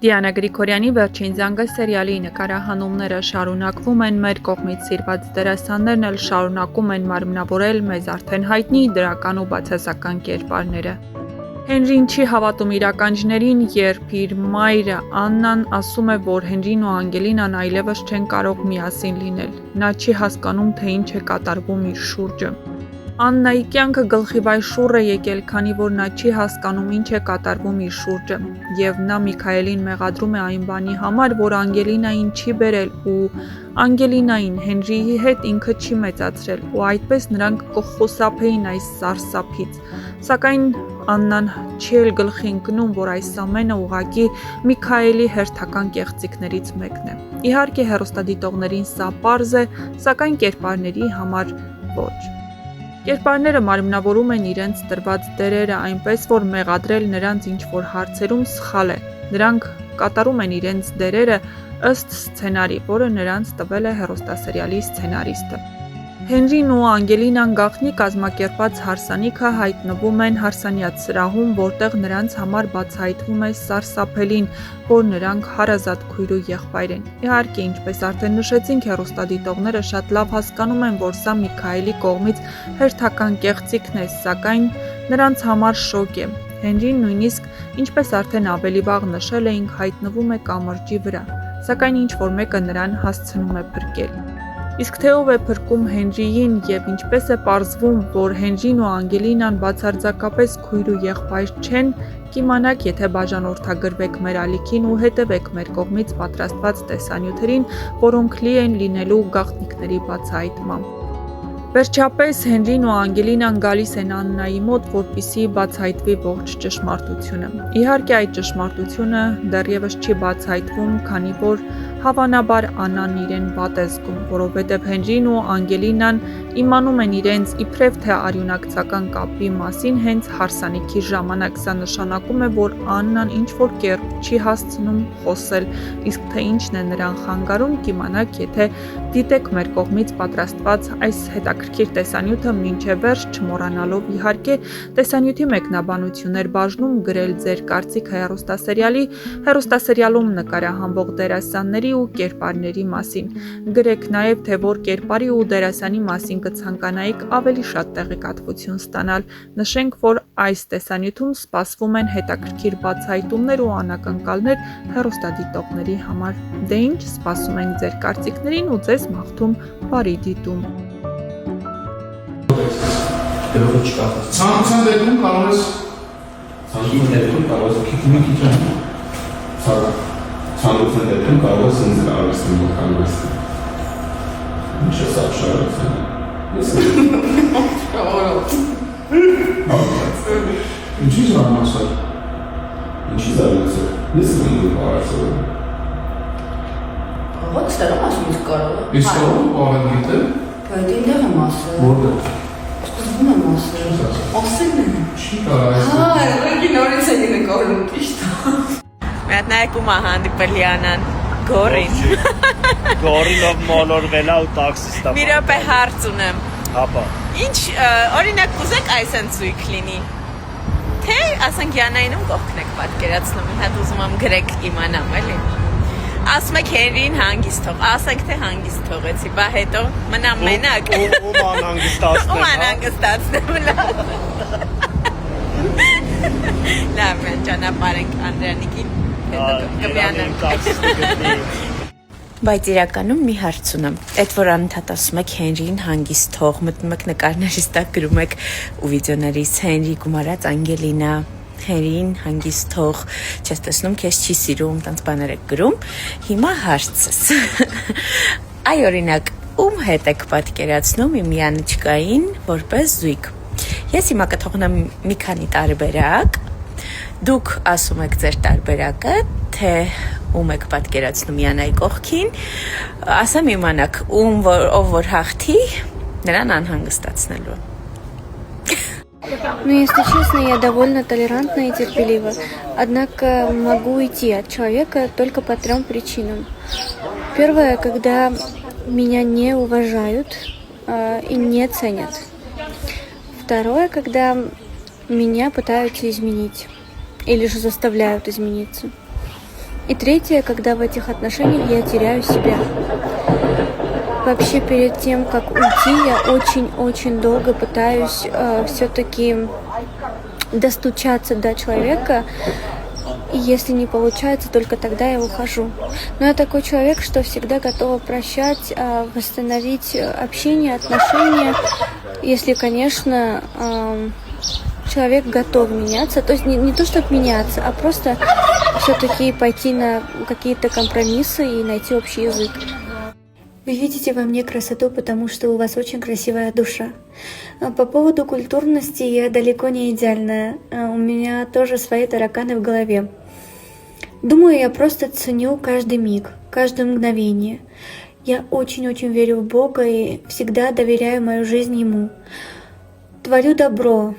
Դիանա Գրիգորյանի վերջին զանգը սերիալի նկարահանումները շարունակվում են, մեր կողմից սիրված դերասաններն էլ շարունակում են մարմնավորել մեզ արդեն հայտնի դրական ու բացասական կերպարները։ Հենրին չի հավատում իր ականջներին, երբ իր մայրը Աննան ասում է, որ Հենրին ու Անգելինան այլևս չեն կարող միասին լինել։ Նա չի հասկանում, թե ինչ է կատարվում իր շուրջը։ Աննայի կյանքը գլխիվայր շուռ է եկել, քանի որ նա չի հասկանում ինչ է կատարվում իր շուրջը, եւ նա Միքայելին մեղադրում է այն բանի համար, որ Անգելինային չի բերել ու Անգելինային Հենրիի հետ ինքը չի մեծացրել, ու այդպես նրանք կխուսափեին այս սարսափից։ Սակայն Աննան չի էլ գլխի ընկնում, որ այս ամենը ուղղակի Միքայելի հերթական կեղծիքներից մեկն է։ Իհարկե հեռուստադիտողներին սա պարզ է, սակայն կերպարների համար ոչ։ Կերպարները մարմնավորում են իրենց տրված դերերը այնպես, որ մեղադրել նրանց ինչ-որ հարցերում սխալ է։ Նրանք կատարում են իրենց դերերը ըստ սցենարի, որը նրանց տվել է հեռուստասերիալի սցենարիստը։ Հենրին ու Անգելինան գաղտնի կազմակերպած հարսանիքը հայտնվում են հարսանյաց սրահում, որտեղ նրանց համար բացահայտվում է սարսափելին, որ նրանք հարազատ քույր ու եղբայր են։ Իհարկե, ինչպես արդեն նշեցինք, հեռուստադիտողները շատ լավ հասկանում են, որ սա Միքայելի կողմից հերթական կեղծիքն է, սակայն նրանց համար շոկ է։ Հենրին նույնիսկ, ինչպես արդեն ավելի վաղ նշել էինք, հայտնվում է կամրջի վրա, սակայն ինչ-որ մեկը նրան հասցնում է փրկել։ Իսկ թե ով է փրկում Հենրիին եւ ինչպես է պարզվում, որ Հենրին ու Անգելինան բացարձակապես քույր ու եղբայր չեն, կիմանաք, եթե բաժանորդագրվեք մեր ալիքին ու հետևեք մեր կողմից պատրաստված տեսանյութերին, որոնք լի են լինելու գաղտնիքների բացահայտմամբ։ Վերջապես Հենրին ու Անգելինան գալիս են Աննայի մոտ, որպեսզի բացահայտվի ողջ ճշմարտությունը։ Իհարկե այդ ճշմարտությունը դեռևս չի բացահայտվում, քանի որ հավանաբար Աննան իրեն վատ է զգում, որովհետև Հենրին ու Անգելինան իմանում են իրենց իբրև թե արյունակցական կապի մասին հենց հարսանիքի ժամանակ։ Սա նշանակում է, որ Աննան ինչ-որ կերպ չի հասցնում խոսել, իսկ թե ինչն է նրան խանգարում, կիմանաք, եթե դիտեք մեր կողմից պատրաստված այս հետաքրքիր տեսանյութը մինչև վերջ, չմոռանալով իհարկե տեսանյութի մեկնաբանություններ բաժնում գրել ձեր կարծիքը հեռուստասերիալում նկարահանվող դերասանների ու կերպարների մասին։ Գրեք նաև, թե որ կերպարի ու դերասանի մասին կցանկանայիք ավելի շատ տեղեկատվություն ստանալ։ Նշենք, որ այս տեսանյութում սպասվում են հետաքրքիր բացահայտումներ ու անակնկալներ հեռուստադիտողների համար։ Դե ինչ, սպասում ենք ձեր կարծիքներին ու ձեզ մաղթում բարի դիտում։ Ցանկության դեպքում կարող ես ցանկության դեպքում կարող ես ինձ արվեստի մոտ ինչ է սա շարացել։ Ինչի՞ զարմացել։ Ինչի՞ զարմացել։ Ես ինձ արվեստը։ Ո՞նց է ասում կարող։ Իսկ ո՞վ գիտե։ Բայց ինձ եմ ասել։ Որտե՞ղ։ Ո՞վ եմ ասել։ Ասել եմ։ Չի կարող։ Հա, եկի նորից է նկարում ճիշտ։ Մենք նայում ենք հանդիպել Յանան Գորին։ Գորինով մոլորվել է ու տաքսիստը։ Մի րոպե հարց ունեմ։ Հապա։ Ինչ օրինակ կուզեք այսեն ցույց լինի։ Թե ասենք Յանայինում կողքն եք պատկերացնում, հատ ուզում եմ գրեք իմանամ, էլի։ Ասում եք Հենրին հանգիստ թող, ասենք թե հանգիստ թողեցի, բա հետո մնամ մենակ։ Ում անհանգստացնեմ։ Ում անհանգստացնեմ, լավ։ Լավ, մենք ճանապարհ ենք Անդրանիկին, հետո կմիանանք։ Բայց իրականում մի հարց ունեմ։ Այդ որ անընդհատ ասում եք Հենրին հանգիստ թող, մտնում եք նկարներից տակ գրում եք ու վիդեոներից Հենրի գումարած Անգելինա, Հենրին հանգիստ թող, չես տեսնում, քեզ չի սիրում, տենց բաներ եք գրում։ Հիմա հարցս։ Այ օրինակ, ում հետ եք պատկերացնում իմ Յանիչկային որպես զույգ։ Ես հիմա կթողնեմ մի քանի տարբերակ։ Դուք ասում եք ձեր տարբերակը, թե ում եք պատկերացնում Յանայի կողքին, ասեմ իմանաք, ով որ հաղթի, նրան անհանգստացնելու։ Ну, если честно, я довольно толерантна и терпелива. Однако могу уйти от человека только по 3 причинам. Первое, когда меня не уважают и не ценят. Второе, когда меня пытаются изменить или же заставляют измениться. И третье, когда в этих отношениях я теряю себя. Вообще перед тем, как уйти, я очень-очень долго пытаюсь все-таки достучаться до человека. И если не получается, только тогда я ухожу. Но я такой человек, что всегда готова прощать, восстановить общение, отношения, если, конечно, человек готов меняться. То есть не то, чтобы меняться, а просто все-таки пойти на какие-то компромиссы и найти общий язык. Вы видите во мне красоту, потому что у вас очень красивая душа. По поводу культурности я далеко не идеальная. У меня тоже свои тараканы в голове. Думаю, я просто ценю каждый миг, каждое мгновение. Я очень-очень верю в Бога и всегда доверяю мою жизнь Ему. Творю добро,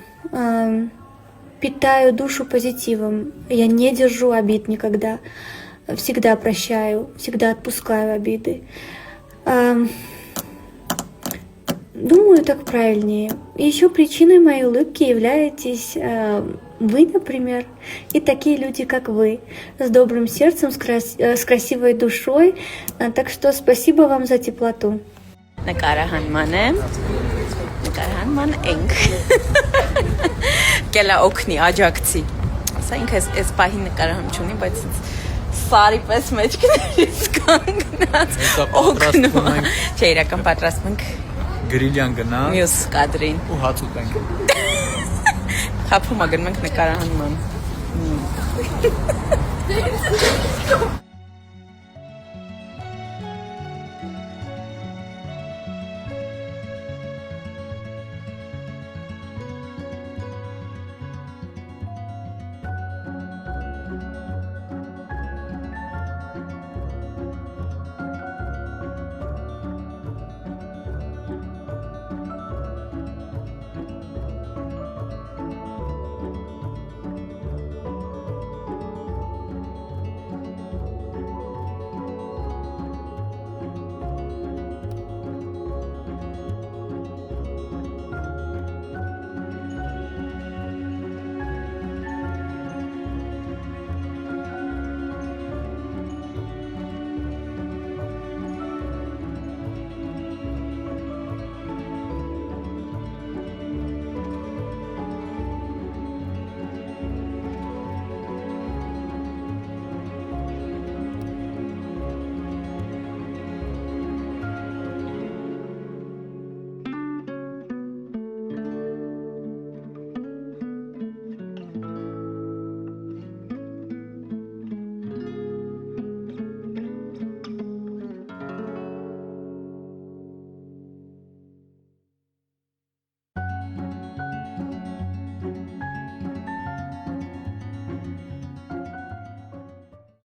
питаю душу позитивом. Я не держу обид никогда. Всегда прощаю, всегда отпускаю обиды. Думаю, так правильнее. И еще причиной моей улыбки являетесь вы, например, и такие люди, как вы, с добрым сердцем, с красивой душой. Так что спасибо вам за теплоту. Նկարահանման ենք Կելա օգնի աջակցի Սա ինքը այս պահի նկարահանում չունի, բայց սարի պես մեջքներից կանգնած օգնում Չէ, իրական պատրաստում ենք Գրիլյան գնա մյուս կադրին ու հաց ուտենք Խափում ա գնում ենք նկարահանման